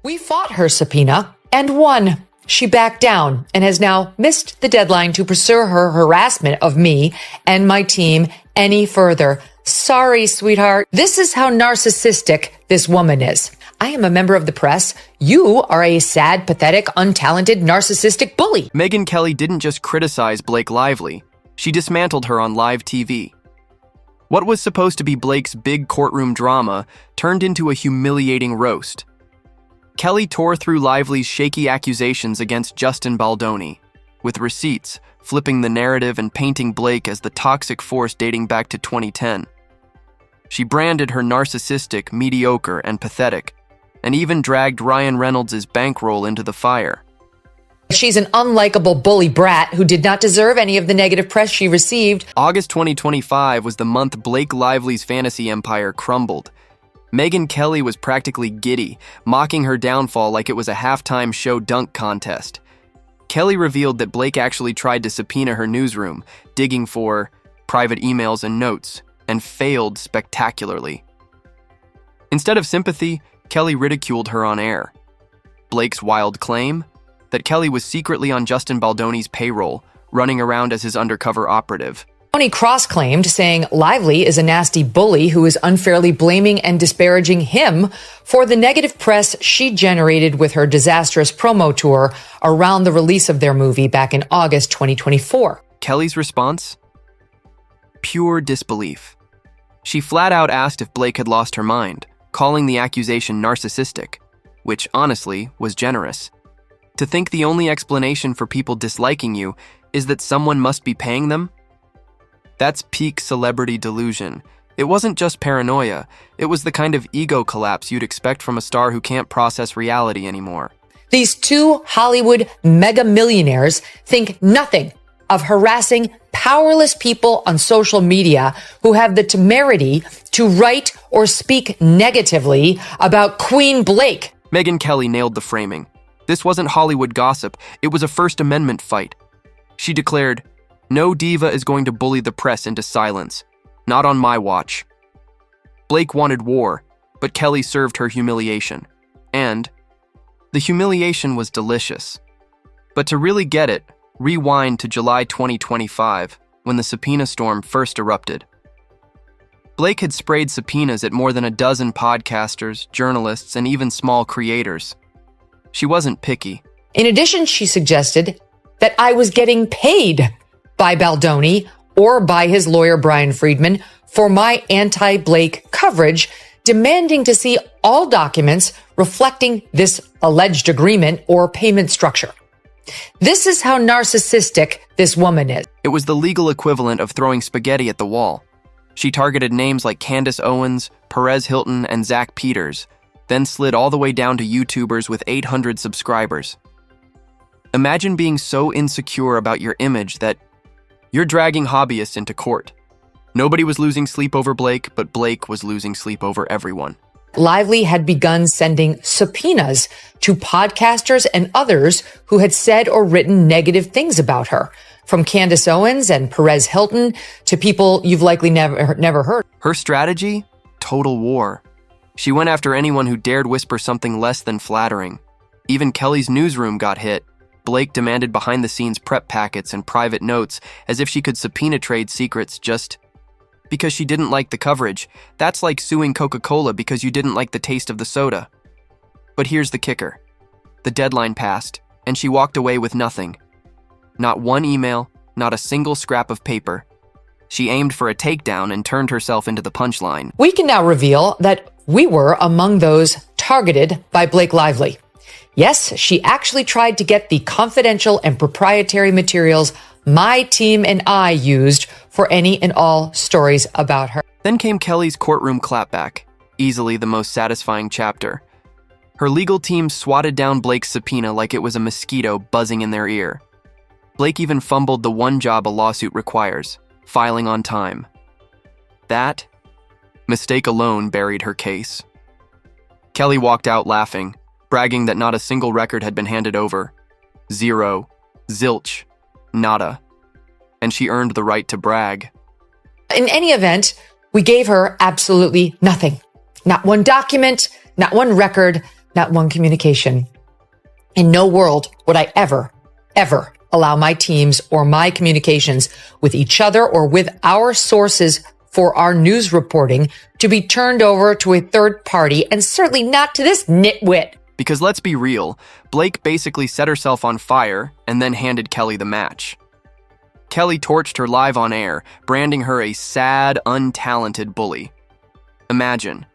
We fought her subpoena and won. She backed down and has now missed the deadline to pursue her harassment of me and my team any further. Sorry, sweetheart. This is how narcissistic this woman is. I am a member of the press. You are a sad, pathetic, untalented, narcissistic bully. Megyn Kelly didn't just criticize Blake Lively. She dismantled her on live TV. What was supposed to be Blake's big courtroom drama turned into a humiliating roast. Kelly tore through Lively's shaky accusations against Justin Baldoni, with receipts, flipping the narrative and painting Blake as the toxic force dating back to 2010. She branded her narcissistic, mediocre, and pathetic, and even dragged Ryan Reynolds' bankroll into the fire. She's an unlikable bully brat who did not deserve any of the negative press she received. August 2025 was the month Blake Lively's fantasy empire crumbled. Megyn Kelly was practically giddy, mocking her downfall like it was a halftime show dunk contest. Kelly revealed that Blake actually tried to subpoena her newsroom, digging for private emails and notes, and failed spectacularly. Instead of sympathy, Kelly ridiculed her on air. Blake's wild claim? That Kelly was secretly on Justin Baldoni's payroll, running around as his undercover operative. Tony cross-claimed, saying Lively is a nasty bully who is unfairly blaming and disparaging him for the negative press she generated with her disastrous promo tour around the release of their movie back in August 2024. Kelly's response? Pure disbelief. She flat out asked if Blake had lost her mind, calling the accusation narcissistic, which honestly was generous. To think the only explanation for people disliking you is that someone must be paying them? That's peak celebrity delusion. It wasn't just paranoia, it was the kind of ego collapse you'd expect from a star who can't process reality anymore. These two Hollywood mega millionaires think nothing of harassing powerless people on social media who have the temerity to write or speak negatively about Queen Blake. Megyn Kelly nailed the framing. This wasn't Hollywood gossip, it was a First Amendment fight. She declared, "No diva is going to bully the press into silence. Not on my watch." Blake wanted war, but Kelly served her humiliation. And the humiliation was delicious. But to really get it, rewind to July 2025, when the subpoena storm first erupted. Blake had sprayed subpoenas at more than a dozen podcasters, journalists, and even small creators. She wasn't picky. In addition, she suggested that I was getting paid by Baldoni or by his lawyer, Brian Friedman, for my anti-Blake coverage, demanding to see all documents reflecting this alleged agreement or payment structure. This is how narcissistic this woman is. It was the legal equivalent of throwing spaghetti at the wall. She targeted names like Candace Owens, Perez Hilton, and Zach Peters, then slid all the way down to YouTubers with 800 subscribers. Imagine being so insecure about your image that you're dragging hobbyists into court. Nobody was losing sleep over Blake, but Blake was losing sleep over everyone. Lively had begun sending subpoenas to podcasters and others who had said or written negative things about her, from Candace Owens and Perez Hilton to people you've likely never heard. Her strategy? Total war. She went after anyone who dared whisper something less than flattering. Even Kelly's newsroom got hit. Blake demanded behind-the-scenes prep packets and private notes as if she could subpoena trade secrets just because she didn't like the coverage. That's like suing Coca-Cola because you didn't like the taste of the soda. But here's the kicker. The deadline passed, and she walked away with nothing. Not one email, not a single scrap of paper. She aimed for a takedown and turned herself into the punchline. We can now reveal that we were among those targeted by Blake Lively. Yes, she actually tried to get the confidential and proprietary materials my team and I used for any and all stories about her. Then came Kelly's courtroom clapback, easily the most satisfying chapter. Her legal team swatted down Blake's subpoena like it was a mosquito buzzing in their ear. Blake even fumbled the one job a lawsuit requires, filing on time. That mistake alone buried her case. Kelly walked out laughing, bragging that not a single record had been handed over. Zero. Zilch. Nada. And she earned the right to brag. In any event, we gave her absolutely nothing. Not one document, not one record, not one communication. In no world would I ever allow my teams or my communications with each other or with our sources for our news reporting to be turned over to a third party, and certainly not to this nitwit. Because let's be real, Blake basically set herself on fire and then handed Kelly the match. Kelly torched her live on air, branding her a sad, untalented bully. Imagine,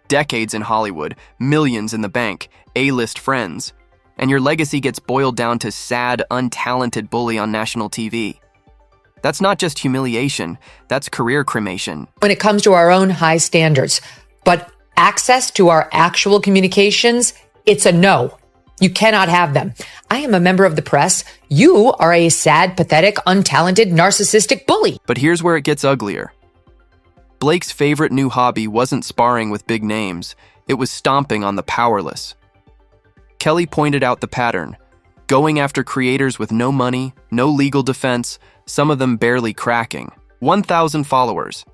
decades in Hollywood, millions in the bank, A-list friends, and your legacy gets boiled down to sad, untalented bully on national TV. That's not just humiliation, that's career cremation. When it comes to our own high standards, but access to our actual communications, it's a no. You cannot have them. I am a member of the press. You are a sad, pathetic, untalented, narcissistic bully. But here's where it gets uglier. Blake's favorite new hobby wasn't sparring with big names, it was stomping on the powerless. Kelly pointed out the pattern, going after creators with no money, no legal defense, some of them barely cracking. 1,000 followers.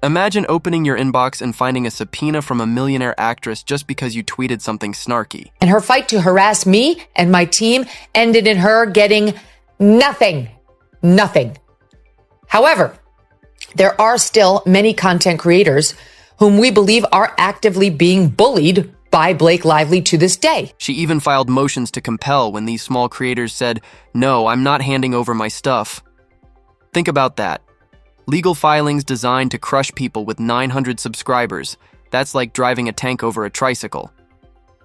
Imagine opening your inbox and finding a subpoena from a millionaire actress just because you tweeted something snarky. And her fight to harass me and my team ended in her getting nothing. Nothing. However, there are still many content creators whom we believe are actively being bullied by Blake Lively to this day. She even filed motions to compel when these small creators said, "No, I'm not handing over my stuff." Think about that. Legal filings designed to crush people with 900 subscribers. That's like driving a tank over a tricycle.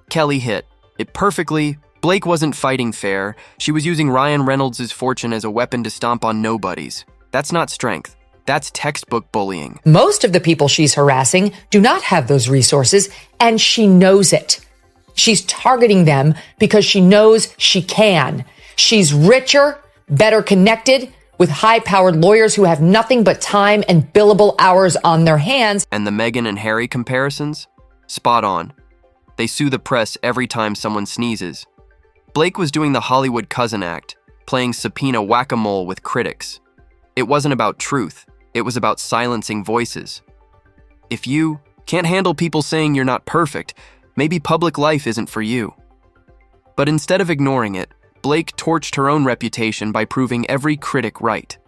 Kelly hit it perfectly. Blake wasn't fighting fair. She was using Ryan Reynolds' fortune as a weapon to stomp on nobodies. That's not strength. That's textbook bullying. Most of the people she's harassing do not have those resources, and she knows it. She's targeting them because she knows she can. She's richer, better connected, with high-powered lawyers who have nothing but time and billable hours on their hands. And the Megyn and Harry comparisons? Spot on. They sue the press every time someone sneezes. Blake was doing the Hollywood cousin act, playing subpoena whack-a-mole with critics. It wasn't about truth. It was about silencing voices. If you can't handle people saying you're not perfect, maybe public life isn't for you. But instead of ignoring it, Blake torched her own reputation by proving every critic right.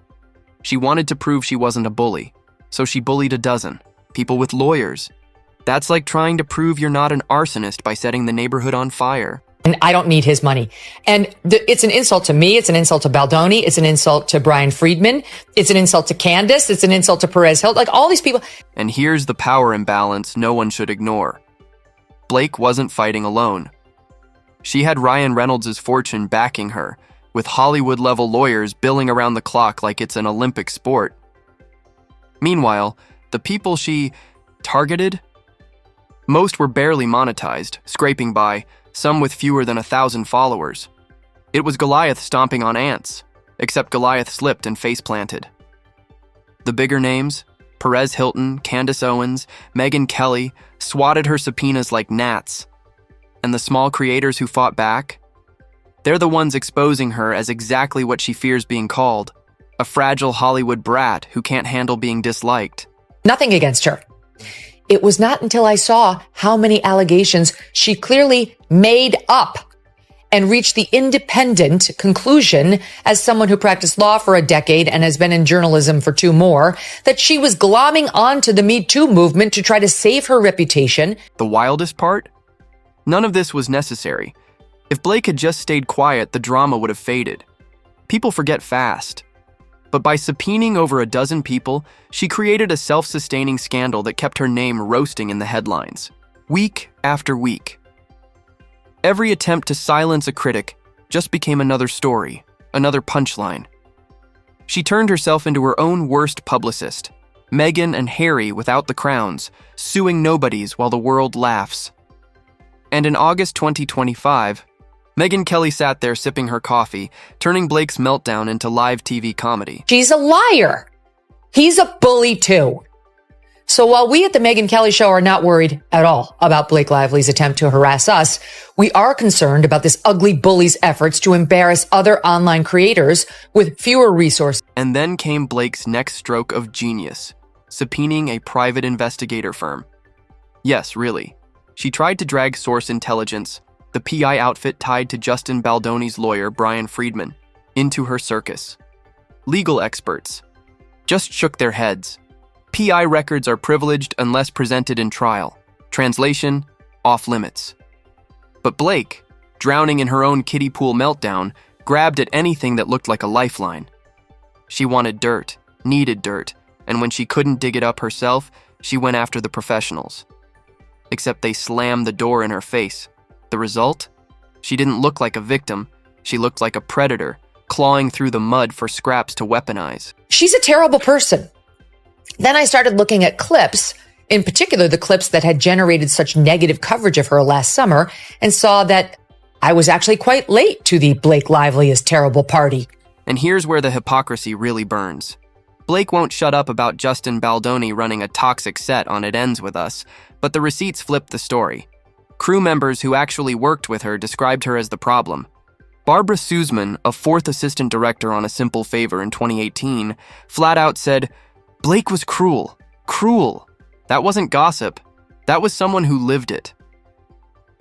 She wanted to prove she wasn't a bully, so she bullied a dozen, people with lawyers. That's like trying to prove you're not an arsonist by setting the neighborhood on fire. And I don't need his money. And it's an insult to me. It's an insult to Baldoni. It's an insult to Brian Friedman. It's an insult to Candace. It's an insult to Perez Hilton. Like all these people. And here's the power imbalance no one should ignore. Blake wasn't fighting alone. She had Ryan Reynolds' fortune backing her, with Hollywood-level lawyers billing around the clock like it's an Olympic sport. Meanwhile, the people she targeted, most were barely monetized, scraping by, some with fewer than 1,000 followers. It was Goliath stomping on ants, except Goliath slipped and face-planted. The bigger names, Perez Hilton, Candace Owens, Megyn Kelly, swatted her subpoenas like gnats. And the small creators who fought back? They're the ones exposing her as exactly what she fears being called, a fragile Hollywood brat who can't handle being disliked. Nothing against her. It was not until I saw how many allegations she clearly made up and reached the independent conclusion, as someone who practiced law for a decade and has been in journalism for 2 more, that she was glomming onto the Me Too movement to try to save her reputation. The wildest part? None of this was necessary. If Blake had just stayed quiet, the drama would have faded. People forget fast. But by subpoenaing over a dozen people, she created a self-sustaining scandal that kept her name roasting in the headlines, week after week. Every attempt to silence a critic just became another story, another punchline. She turned herself into her own worst publicist, Megyn and Harry without the crowns, suing nobodies while the world laughs. And in August 2025, Megyn Kelly sat there sipping her coffee, turning Blake's meltdown into live TV comedy. She's a liar. He's a bully too. So while we at the Megyn Kelly Show are not worried at all about Blake Lively's attempt to harass us, we are concerned about this ugly bully's efforts to embarrass other online creators with fewer resources. And then came Blake's next stroke of genius, subpoenaing a private investigator firm. Yes, really. She tried to drag Source Intelligence, the PI outfit tied to Justin Baldoni's lawyer, Brian Friedman, into her circus. Legal experts just shook their heads. PI records are privileged unless presented in trial. Translation, off limits. But Blake, drowning in her own kiddie pool meltdown, grabbed at anything that looked like a lifeline. She wanted dirt, needed dirt, and when she couldn't dig it up herself, she went after the professionals. Except they slammed the door in her face. The result? She didn't look like a victim. She looked like a predator, clawing through the mud for scraps to weaponize. She's a terrible person. Then I started looking at clips, in particular the clips that had generated such negative coverage of her last summer, and saw that I was actually quite late to the Blake Lively is terrible party. And here's where the hypocrisy really burns. Blake won't shut up about Justin Baldoni running a toxic set on It Ends With Us, but the receipts flipped the story. Crew members who actually worked with her described her as the problem. Barbara Sussman, a fourth assistant director on A Simple Favor in 2018, flat out said, "Blake was cruel. Cruel. That wasn't gossip. That was someone who lived it."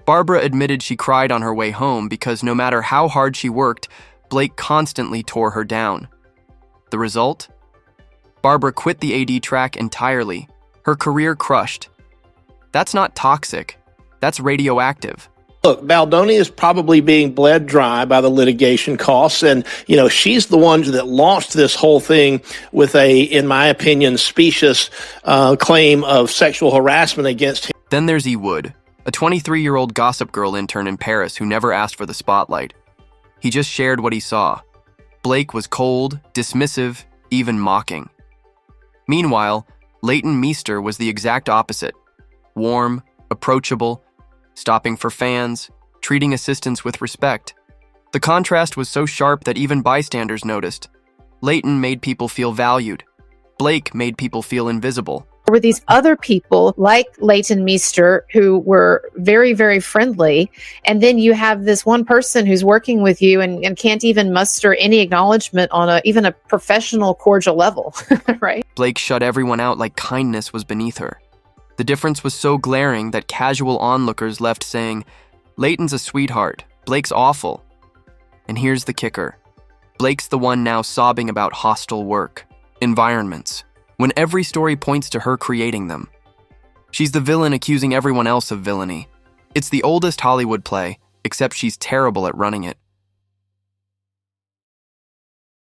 Barbara admitted she cried on her way home because no matter how hard she worked, Blake constantly tore her down. The result? Barbara quit the AD track entirely. Her career crushed. That's not toxic. That's radioactive. Look, Baldoni is probably being bled dry by the litigation costs. And, she's the one that launched this whole thing with a, in my opinion, specious claim of sexual harassment against him. Then there's E. Wood, a 23-year-old Gossip Girl intern in Paris who never asked for the spotlight. He just shared what he saw. Blake was cold, dismissive, even mocking. Meanwhile, Leighton Meester was the exact opposite. Warm, approachable, stopping for fans, treating assistants with respect. The contrast was so sharp that even bystanders noticed. Leighton made people feel valued. Blake made people feel invisible. There were these other people like Leighton Meester who were very, very friendly. And then you have this one person who's working with you and can't even muster any acknowledgement on even a professional, cordial level, right? Blake shut everyone out like kindness was beneath her. The difference was so glaring that casual onlookers left saying, "Leighton's a sweetheart. Blake's awful." And here's the kicker. Blake's the one now sobbing about hostile work, environments, when every story points to her creating them. She's the villain accusing everyone else of villainy. It's the oldest Hollywood play, except she's terrible at running it.